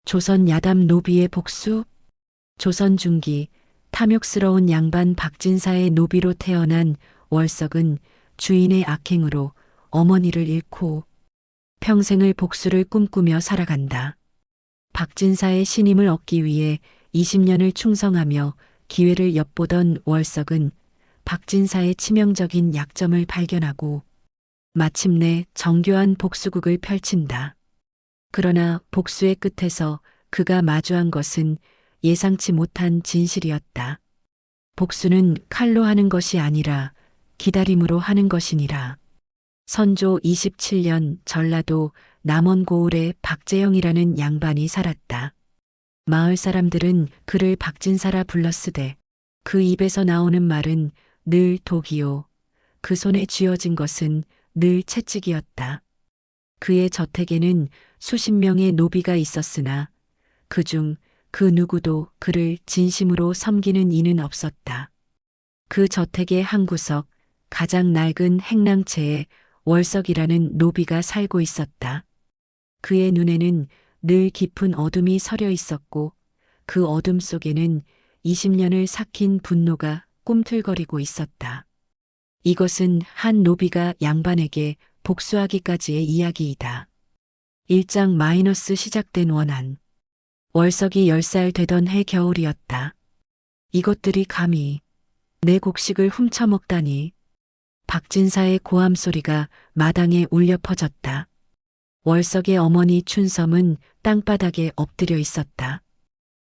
조선 야담 노비의 복수? 조선 중기 탐욕스러운 양반 박진사의 노비로 태어난 월석은 주인의 악행으로 어머니를 잃고 평생을 복수를 꿈꾸며 살아간다. 박진사의 신임을 얻기 위해 20년을 충성하며 기회를 엿보던 월석은 박진사의 치명적인 약점을 발견하고 마침내 정교한 복수극을 펼친다. 그러나 복수의 끝에서 그가 마주한 것은 예상치 못한 진실이었다. 복수는 칼로 하는 것이 아니라 기다림으로 하는 것이니라. 선조 27년 전라도 남원고을에 박재영이라는 양반이 살았다. 마을 사람들은 그를 박진사라 불렀으되 그 입에서 나오는 말은 늘 독이요. 그 손에 쥐어진 것은 늘 채찍이었다. 그의 저택에는 수십 명의 노비가 있었으나 그중 그 누구도 그를 진심으로 섬기는 이는 없었다. 그 저택의 한 구석 가장 낡은 행랑채에 월석이라는 노비가 살고 있었다. 그의 눈에는 늘 깊은 어둠이 서려 있었고 그 어둠 속에는 20년을 삭힌 분노가 꿈틀거리고 있었다. 이것은 한 노비가 양반에게 복수하기까지의 이야기이다. 1장 마이너스 시작된 원한. 월석이 10살 되던 해 겨울이었다. 이것들이 감히 내 곡식을 훔쳐먹다니. 박진사의 고함 소리가 마당에 울려 퍼졌다. 월석의 어머니 춘섬은 땅바닥에 엎드려 있었다.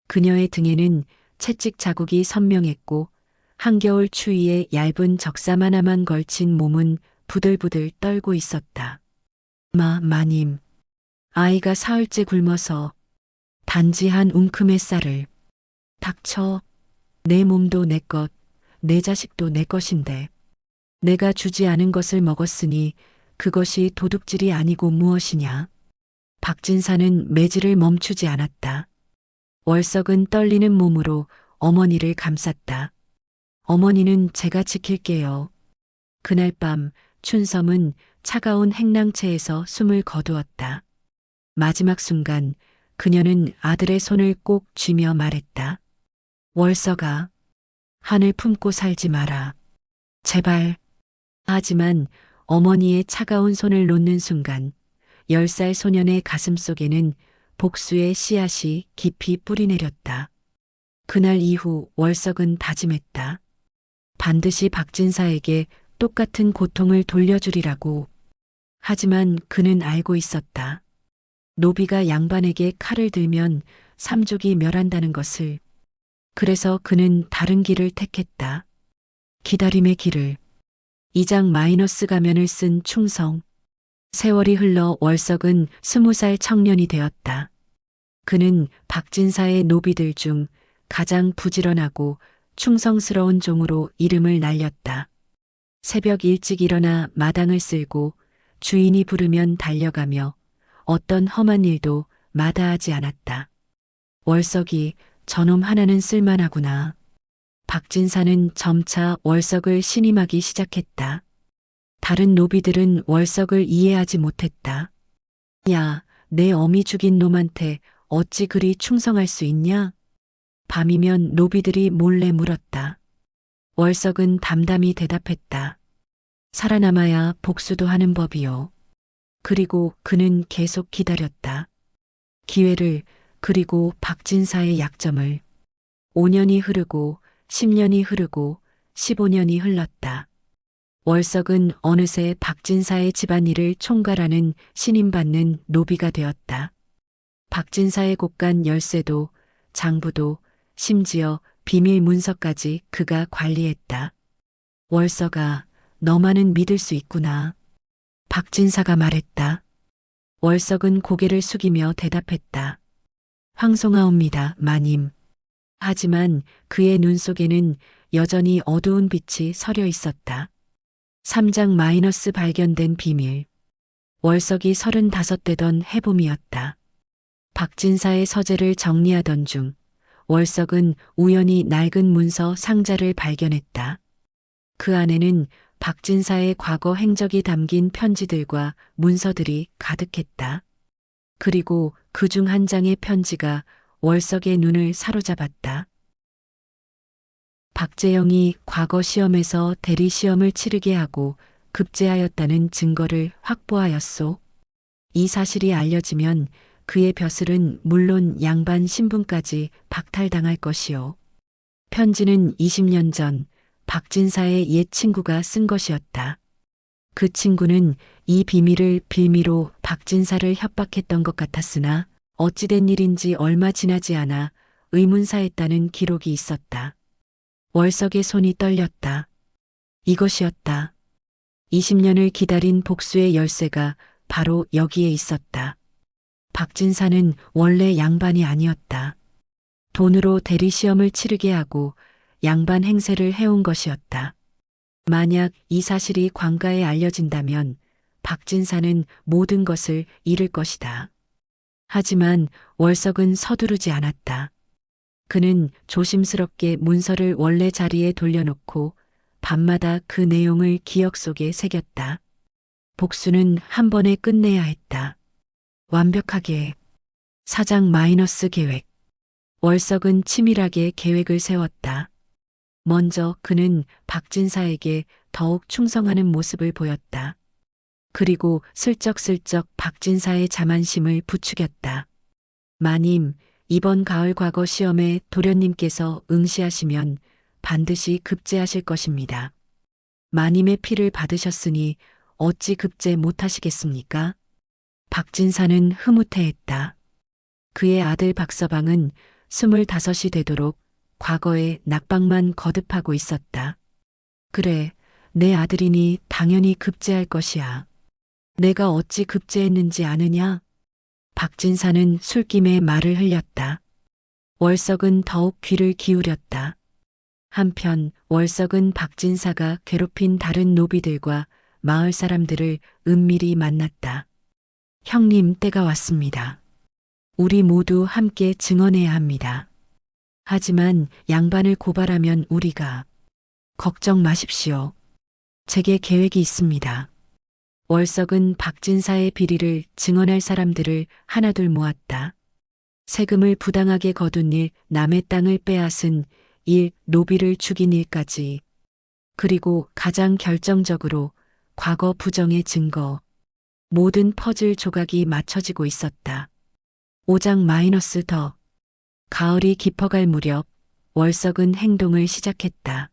그녀의 등에는 채찍 자국이 선명했고 한겨울 추위에 얇은 적삼 하나만 걸친 몸은 부들부들 떨고 있었다. 마님, 아이가 사흘째 굶어서 단지 한 움큼의 쌀을. 닥쳐. 내 몸도 내 것, 내 자식도 내 것인데 내가 주지 않은 것을 먹었으니 그것이 도둑질이 아니고 무엇이냐. 박진사는 매질을 멈추지 않았다. 월석은 떨리는 몸으로 어머니를 감쌌다. 어머니는 제가 지킬게요. 그날 밤 춘섬은 차가운 행랑채에서 숨을 거두었다. 마지막 순간 그녀는 아들의 손을 꼭 쥐며 말했다. 월석아, 한을 품고 살지 마라. 제발. 하지만 어머니의 차가운 손을 놓는 순간 10살 소년의 가슴 속에는 복수의 씨앗이 깊이 뿌리내렸다. 그날 이후 월석은 다짐했다. 반드시 박진사에게 똑같은 고통을 돌려주리라고. 하지만 그는 알고 있었다. 노비가 양반에게 칼을 들면 삼족이 멸한다는 것을. 그래서 그는 다른 길을 택했다. 기다림의 길을. 2장 마이너스 가면을 쓴 충성. 세월이 흘러 월석은 20살 청년이 되었다. 그는 박진사의 노비들 중 가장 부지런하고 충성스러운 종으로 이름을 날렸다. 새벽 일찍 일어나 마당을 쓸고 주인이 부르면 달려가며 어떤 험한 일도 마다하지 않았다. 월석이 저놈 하나는 쓸만하구나. 박진사는 점차 월석을 신임하기 시작했다. 다른 노비들은 월석을 이해하지 못했다. 야, 내 어미 죽인 놈한테 어찌 그리 충성할 수 있냐? 밤이면 노비들이 몰래 물었다. 월석은 담담히 대답했다. 살아남아야 복수도 하는 법이요. 그리고 그는 계속 기다렸다. 기회를, 그리고 박진사의 약점을. 5년이 흐르고 10년이 흐르고 15년이 흘렀다. 월석은 어느새 박진사의 집안일을 총괄하는 신임받는 노비가 되었다. 박진사의 곳간 열쇠도 장부도 심지어 비밀 문서까지 그가 관리했다. 월석아, 너만은 믿을 수 있구나. 박진사가 말했다. 월석은 고개를 숙이며 대답했다. 황송하옵니다, 마님. 하지만 그의 눈 속에는 여전히 어두운 빛이 서려 있었다. 3장 마이너스 발견된 비밀. 월석이 35되던 해봄이었다. 박진사의 서재를 정리하던 중 월석은 우연히 낡은 문서 상자를 발견했다. 그 안에는 박진사의 과거 행적이 담긴 편지들과 문서들이 가득했다. 그리고 그 중 한 장의 편지가 월석의 눈을 사로잡았다. 박재영이 과거 시험에서 대리 시험을 치르게 하고 급제하였다는 증거를 확보하였소. 이 사실이 알려지면 그의 벼슬은 물론 양반 신분까지 박탈당할 것이요. 편지는 20년 전 박진사의 옛 친구가 쓴 것이었다. 그 친구는 이 비밀을 빌미로 박진사를 협박했던 것 같았으나 어찌된 일인지 얼마 지나지 않아 의문사했다는 기록이 있었다. 월석의 손이 떨렸다. 이것이었다. 20년을 기다린 복수의 열쇠가 바로 여기에 있었다. 박진사는 원래 양반이 아니었다. 돈으로 대리시험을 치르게 하고 양반 행세를 해온 것이었다. 만약 이 사실이 관가에 알려진다면 박진사는 모든 것을 잃을 것이다. 하지만 월석은 서두르지 않았다. 그는 조심스럽게 문서를 원래 자리에 돌려놓고 밤마다 그 내용을 기억 속에 새겼다. 복수는 한 번에 끝내야 했다. 완벽하게. 사장 마이너스 계획. 월석은 치밀하게 계획을 세웠다. 먼저 그는 박진사에게 더욱 충성하는 모습을 보였다. 그리고 슬쩍슬쩍 박진사의 자만심을 부추겼다. 마님, 이번 가을 과거 시험에 도련님께서 응시하시면 반드시 급제하실 것입니다. 마님의 피를 받으셨으니 어찌 급제 못하시겠습니까? 박진사는 흐뭇해했다. 그의 아들 박서방은 25이 되도록 과거에 낙방만 거듭하고 있었다. 그래, 내 아들이니 당연히 급제할 것이야. 내가 어찌 급제했는지 아느냐? 박진사는 술김에 말을 흘렸다. 월석은 더욱 귀를 기울였다. 한편 월석은 박진사가 괴롭힌 다른 노비들과 마을 사람들을 은밀히 만났다. 형님, 때가 왔습니다. 우리 모두 함께 증언해야 합니다. 하지만 양반을 고발하면 우리가 걱정 마십시오. 제게 계획이 있습니다. 월석은 박진사의 비리를 증언할 사람들을 하나둘 모았다. 세금을 부당하게 거둔 일, 남의 땅을 빼앗은 일, 노비를 죽인 일까지. 그리고 가장 결정적으로 과거 부정의 증거. 모든 퍼즐 조각이 맞춰지고 있었다. 5장 마이너스 더. 가을이 깊어갈 무렵 월석은 행동을 시작했다.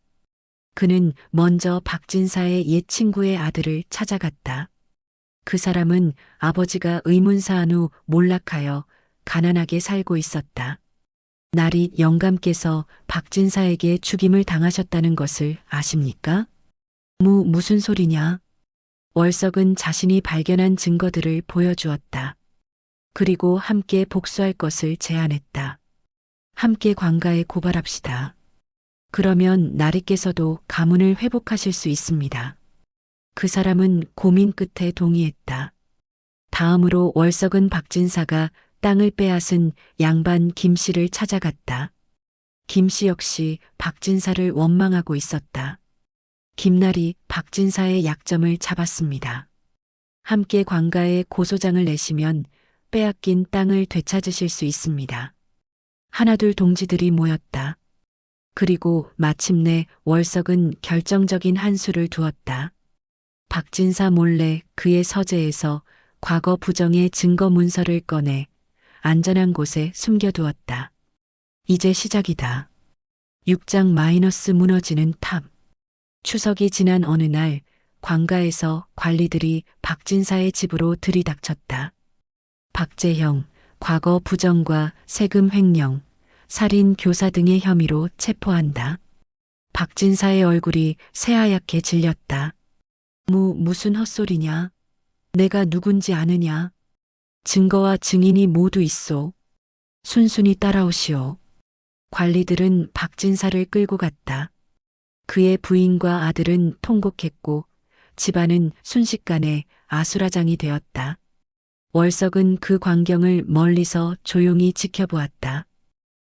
그는 먼저 박진사의 옛 친구의 아들을 찾아갔다. 그 사람은 아버지가 의문사한 후 몰락하여 가난하게 살고 있었다. 날이 영감께서 박진사에게 죽임을 당하셨다는 것을 아십니까? 무슨 소리냐? 월석은 자신이 발견한 증거들을 보여주었다. 그리고 함께 복수할 것을 제안했다. 함께 관가에 고발합시다. 그러면 나리께서도 가문을 회복하실 수 있습니다. 그 사람은 고민 끝에 동의했다. 다음으로 월석은 박진사가 땅을 빼앗은 양반 김씨를 찾아갔다. 김씨 역시 박진사를 원망하고 있었다. 김날이 박진사의 약점을 잡았습니다. 함께 관가에 고소장을 내시면 빼앗긴 땅을 되찾으실 수 있습니다. 하나둘 동지들이 모였다. 그리고 마침내 월석은 결정적인 한 수를 두었다. 박진사 몰래 그의 서재에서 과거 부정의 증거 문서를 꺼내 안전한 곳에 숨겨두었다. 이제 시작이다. 6장 마이너스 무너지는 탑. 추석이 지난 어느 날 관가에서 관리들이 박진사의 집으로 들이닥쳤다. 박재형, 과거 부정과 세금 횡령, 살인 교사 등의 혐의로 체포한다. 박진사의 얼굴이 새하얗게 질렸다. 무슨 헛소리냐? 내가 누군지 아느냐? 증거와 증인이 모두 있소. 순순히 따라오시오. 관리들은 박진사를 끌고 갔다. 그의 부인과 아들은 통곡했고 집안은 순식간에 아수라장이 되었다. 월석은 그 광경을 멀리서 조용히 지켜보았다.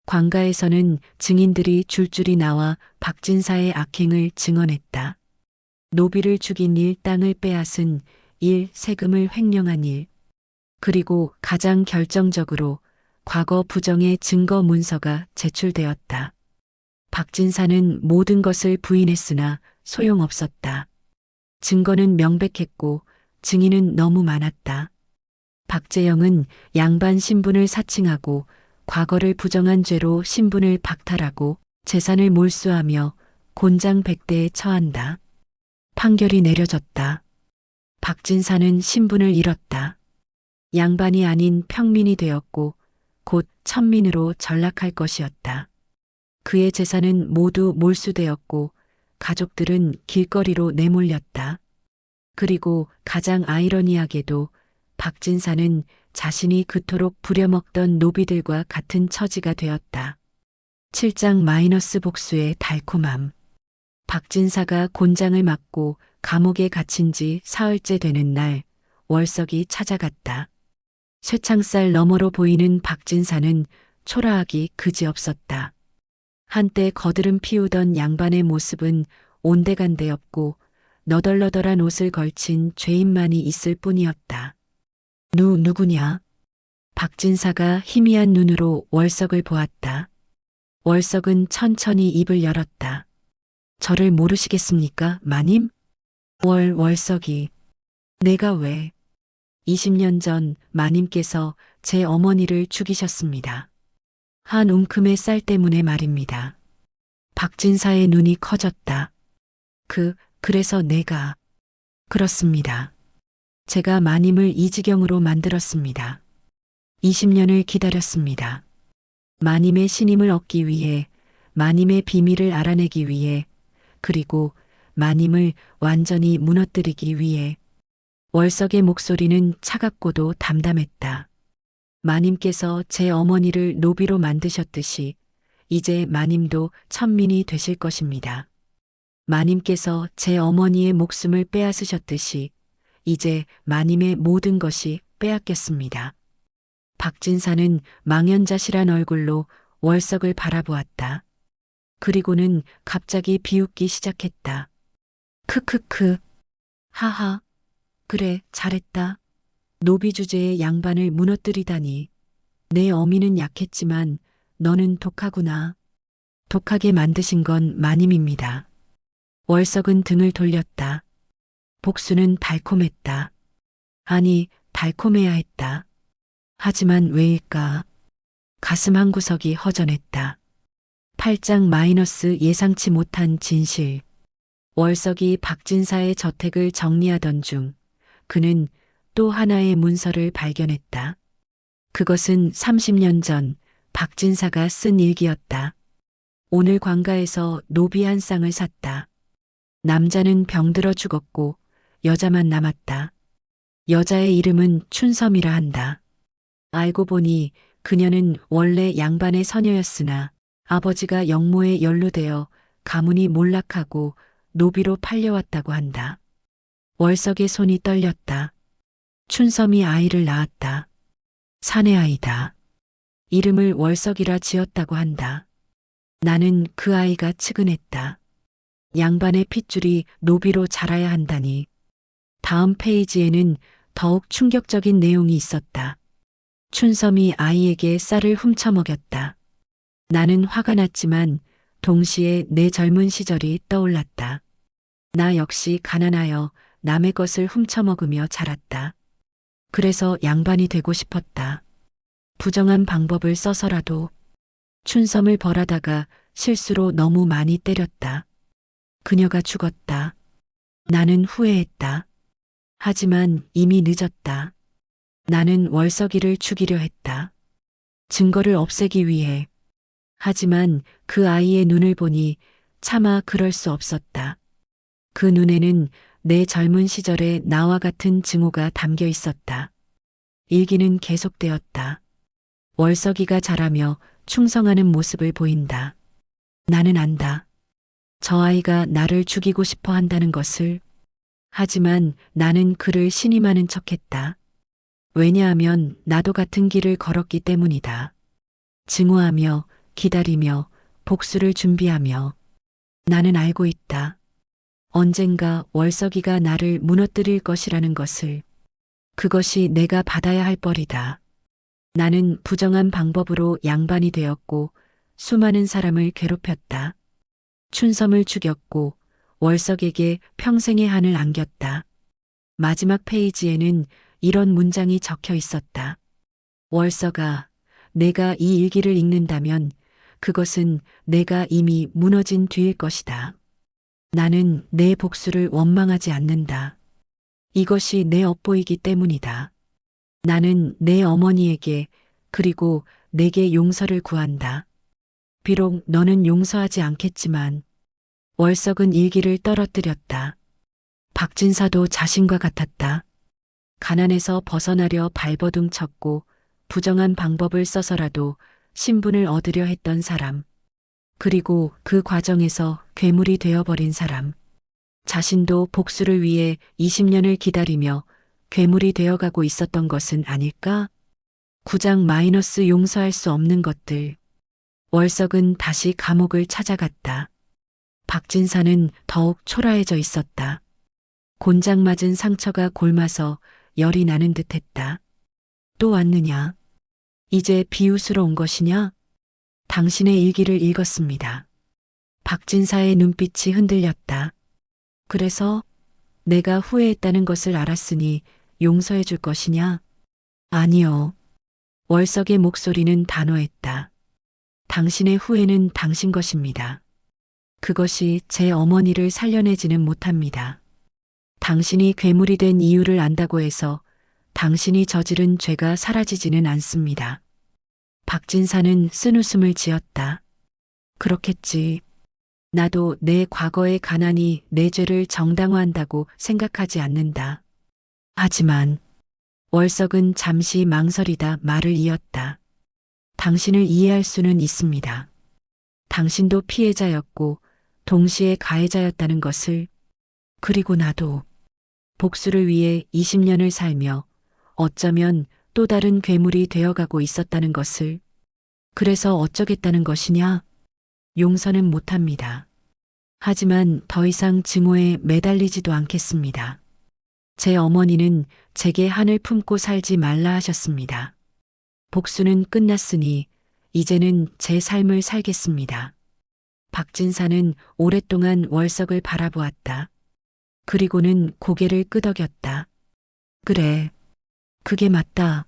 관가에서는 증인들이 줄줄이 나와 박진사의 악행을 증언했다. 노비를 죽인 일, 땅을 빼앗은 일, 세금을 횡령한 일. 그리고 가장 결정적으로 과거 부정의 증거 문서가 제출되었다. 박진사는 모든 것을 부인했으나 소용없었다. 증거는 명백했고 증인은 너무 많았다. 박재영은 양반 신분을 사칭하고 과거를 부정한 죄로 신분을 박탈하고 재산을 몰수하며 곤장백대에 처한다. 판결이 내려졌다. 박진사는 신분을 잃었다. 양반이 아닌 평민이 되었고 곧 천민으로 전락할 것이었다. 그의 재산은 모두 몰수되었고 가족들은 길거리로 내몰렸다. 그리고 가장 아이러니하게도 박진사는 자신이 그토록 부려먹던 노비들과 같은 처지가 되었다. 7장 마이너스 복수의 달콤함. 박진사가 곤장을 맞고 감옥에 갇힌 지 사흘째 되는 날 월석이 찾아갔다. 쇠창살 너머로 보이는 박진사는 초라하기 그지없었다. 한때 거드름 피우던 양반의 모습은 온데간데 없고 너덜너덜한 옷을 걸친 죄인만이 있을 뿐이었다. 누구냐? 박진사가 희미한 눈으로 월석을 보았다. 월석은 천천히 입을 열었다. 저를 모르시겠습니까, 마님? 월석이. 내가 왜? 20년 전 마님께서 제 어머니를 죽이셨습니다. 한 움큼의 쌀 때문에 말입니다. 박진사의 눈이 커졌다. 그래서 내가. 그렇습니다. 제가 마님을 이 지경으로 만들었습니다. 20년을 기다렸습니다. 마님의 신임을 얻기 위해, 마님의 비밀을 알아내기 위해, 그리고 마님을 완전히 무너뜨리기 위해. 월석의 목소리는 차갑고도 담담했다. 마님께서 제 어머니를 노비로 만드셨듯이 이제 마님도 천민이 되실 것입니다. 마님께서 제 어머니의 목숨을 빼앗으셨듯이 이제 마님의 모든 것이 빼앗겼습니다. 박진사는 망연자실한 얼굴로 월석을 바라보았다. 그리고는 갑자기 비웃기 시작했다. 크크크. 하하. 그래, 잘했다. 노비 주제의 양반을 무너뜨리다니. 내 어미는 약했지만 너는 독하구나. 독하게 만드신 건 마님입니다. 월석은 등을 돌렸다. 복수는 달콤했다. 아니, 달콤해야 했다. 하지만 왜일까? 가슴 한구석이 허전했다. 8장 마이너스 예상치 못한 진실. 월석이 박진사의 저택을 정리하던 중 그는 또 하나의 문서를 발견했다. 그것은 30년 전 박진사가 쓴 일기였다. 오늘 관가에서 노비 한 쌍을 샀다. 남자는 병들어 죽었고 여자만 남았다. 여자의 이름은 춘섬이라 한다. 알고 보니 그녀는 원래 양반의 서녀였으나 아버지가 영모에 연루되어 가문이 몰락하고 노비로 팔려왔다고 한다. 월석의 손이 떨렸다. 춘섬이 아이를 낳았다. 사내 아이다. 이름을 월석이라 지었다고 한다. 나는 그 아이가 측은했다. 양반의 핏줄이 노비로 자라야 한다니. 다음 페이지에는 더욱 충격적인 내용이 있었다. 춘섬이 아이에게 쌀을 훔쳐먹였다. 나는 화가 났지만 동시에 내 젊은 시절이 떠올랐다. 나 역시 가난하여 남의 것을 훔쳐먹으며 자랐다. 그래서 양반이 되고 싶었다. 부정한 방법을 써서라도. 춘섬을 벌하다가 실수로 너무 많이 때렸다. 그녀가 죽었다. 나는 후회했다. 하지만 이미 늦었다. 나는 월석이를 죽이려 했다. 증거를 없애기 위해. 하지만 그 아이의 눈을 보니 차마 그럴 수 없었다. 그 눈에는 내 젊은 시절의 나와 같은 증오가 담겨 있었다. 일기는 계속되었다. 월석이가 자라며 충성하는 모습을 보인다. 나는 안다. 저 아이가 나를 죽이고 싶어 한다는 것을. 하지만 나는 그를 신임하는 척했다. 왜냐하면 나도 같은 길을 걸었기 때문이다. 증오하며 기다리며 복수를 준비하며. 나는 알고 있다. 언젠가 월석이가 나를 무너뜨릴 것이라는 것을. 그것이 내가 받아야 할 벌이다. 나는 부정한 방법으로 양반이 되었고 수많은 사람을 괴롭혔다. 춘섬을 죽였고 월석에게 평생의 한을 안겼다. 마지막 페이지에는 이런 문장이 적혀 있었다. 월석아, 내가 이 일기를 읽는다면 그것은 내가 이미 무너진 뒤일 것이다. 나는 내 복수를 원망하지 않는다. 이것이 내 업보이기 때문이다. 나는 내 어머니에게 그리고 내게 용서를 구한다. 비록 너는 용서하지 않겠지만 월석은 일기를 떨어뜨렸다. 박진사도 자신과 같았다. 가난에서 벗어나려 발버둥 쳤고 부정한 방법을 써서라도 신분을 얻으려 했던 사람. 그리고 그 과정에서 괴물이 되어버린 사람. 자신도 복수를 위해 20년을 기다리며 괴물이 되어가고 있었던 것은 아닐까? 9장 마이너스 용서할 수 없는 것들. 월석은 다시 감옥을 찾아갔다. 박진사는 더욱 초라해져 있었다. 곤장 맞은 상처가 골마서 열이 나는 듯했다. 또 왔느냐? 이제 비웃으러 온 것이냐? 당신의 일기를 읽었습니다. 박진사의 눈빛이 흔들렸다. 그래서 내가 후회했다는 것을 알았으니 용서해 줄 것이냐? 아니요. 월석의 목소리는 단호했다. 당신의 후회는 당신 것입니다. 그것이 제 어머니를 살려내지는 못합니다. 당신이 괴물이 된 이유를 안다고 해서 당신이 저지른 죄가 사라지지는 않습니다. 박진사는 쓴웃음을 지었다. 그렇겠지. 나도 내 과거의 가난이 내 죄를 정당화한다고 생각하지 않는다. 하지만 월석은 잠시 망설이다 말을 이었다. 당신을 이해할 수는 있습니다. 당신도 피해자였고 동시에 가해자였다는 것을. 그리고 나도 복수를 위해 20년을 살며 어쩌면 또 다른 괴물이 되어가고 있었다는 것을. 그래서 어쩌겠다는 것이냐? 용서는 못합니다. 하지만 더 이상 증오에 매달리지도 않겠습니다. 제 어머니는 제게 한을 품고 살지 말라 하셨습니다. 복수는 끝났으니 이제는 제 삶을 살겠습니다. 박진사는 오랫동안 월석을 바라보았다. 그리고는 고개를 끄덕였다. 그래, 그게 맞다.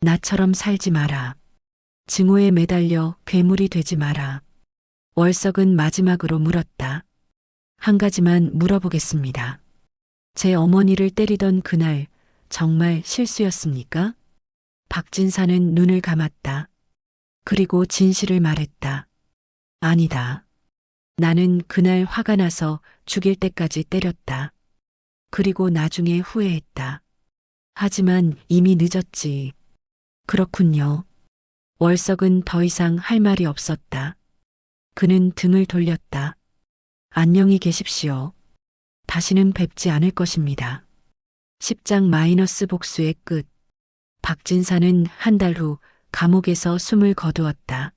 나처럼 살지 마라. 증오에 매달려 괴물이 되지 마라. 월석은 마지막으로 물었다. 한 가지만 물어보겠습니다. 제 어머니를 때리던 그날 정말 실수였습니까? 박진사는 눈을 감았다. 그리고 진실을 말했다. 아니다. 나는 그날 화가 나서 죽일 때까지 때렸다. 그리고 나중에 후회했다. 하지만 이미 늦었지. 그렇군요. 월석은 더 이상 할 말이 없었다. 그는 등을 돌렸다. 안녕히 계십시오. 다시는 뵙지 않을 것입니다. 10장 마이너스 복수의 끝. 박진사는 한 달 후 감옥에서 숨을 거두었다.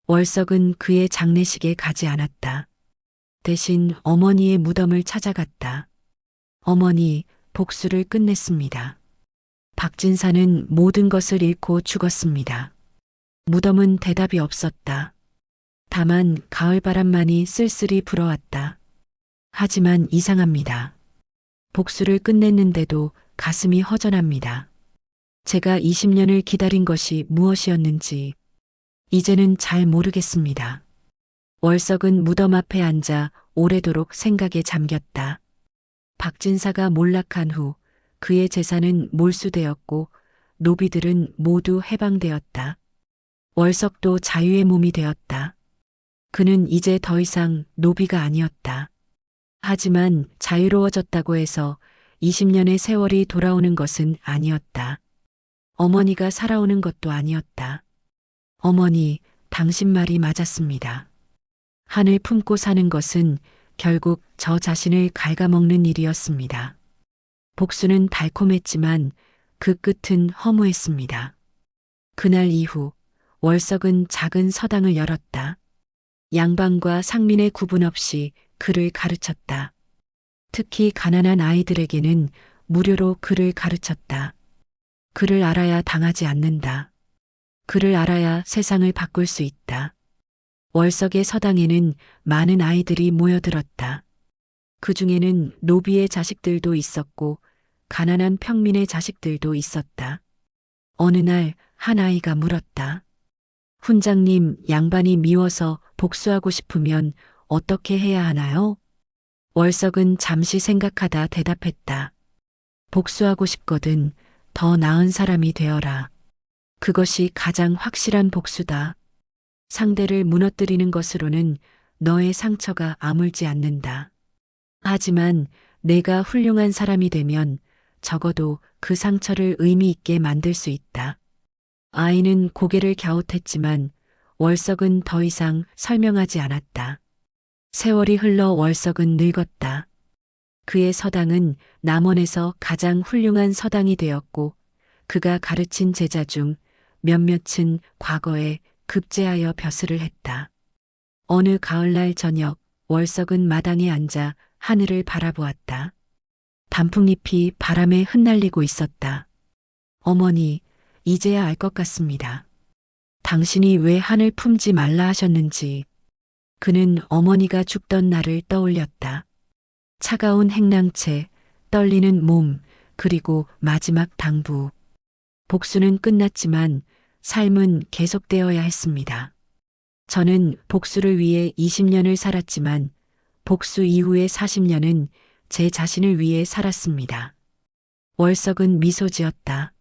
월석은 그의 장례식에 가지 않았다. 대신 어머니의 무덤을 찾아갔다. 어머니, 복수를 끝냈습니다. 박진사는 모든 것을 잃고 죽었습니다. 무덤은 대답이 없었다. 다만 가을바람만이 쓸쓸히 불어왔다. 하지만 이상합니다. 복수를 끝냈는데도 가슴이 허전합니다. 제가 20년을 기다린 것이 무엇이었는지 이제는 잘 모르겠습니다. 월석은 무덤 앞에 앉아 오래도록 생각에 잠겼다. 박진사가 몰락한 후 그의 재산은 몰수되었고 노비들은 모두 해방되었다. 월석도 자유의 몸이 되었다. 그는 이제 더 이상 노비가 아니었다. 하지만 자유로워졌다고 해서 20년의 세월이 돌아오는 것은 아니었다. 어머니가 살아오는 것도 아니었다. 어머니, 당신 말이 맞았습니다. 한을 품고 사는 것은 결국 저 자신을 갉아먹는 일이었습니다. 복수는 달콤했지만 그 끝은 허무했습니다. 그날 이후 월석은 작은 서당을 열었다. 양반과 상민의 구분 없이 그를 가르쳤다. 특히 가난한 아이들에게는 무료로 글을 가르쳤다. 글을 알아야 당하지 않는다. 글을 알아야 세상을 바꿀 수 있다. 월석의 서당에는 많은 아이들이 모여들었다. 그 중에는 노비의 자식들도 있었고 가난한 평민의 자식들도 있었다. 어느 날 한 아이가 물었다. 훈장님, 양반이 미워서 복수하고 싶으면 어떻게 해야 하나요? 월석은 잠시 생각하다 대답했다. 복수하고 싶거든 더 나은 사람이 되어라. 그것이 가장 확실한 복수다. 상대를 무너뜨리는 것으로는 너의 상처가 아물지 않는다. 하지만 내가 훌륭한 사람이 되면 적어도 그 상처를 의미 있게 만들 수 있다. 아이는 고개를 갸웃했지만 월석은 더 이상 설명하지 않았다. 세월이 흘러 월석은 늙었다. 그의 서당은 남원에서 가장 훌륭한 서당이 되었고 그가 가르친 제자 중 몇몇은 과거에 급제하여 벼슬을 했다. 어느 가을날 저녁 월석은 마당에 앉아 하늘을 바라보았다. 단풍잎이 바람에 흩날리고 있었다. 어머니, 이제야 알 것 같습니다. 당신이 왜 하늘 품지 말라 하셨는지. 그는 어머니가 죽던 날을 떠올렸다. 차가운 행랑채, 떨리는 몸, 그리고 마지막 당부. 복수는 끝났지만 삶은 계속되어야 했습니다. 저는 복수를 위해 20년을 살았지만 복수 이후의 40년은 제 자신을 위해 살았습니다. 월석은 미소 지었다.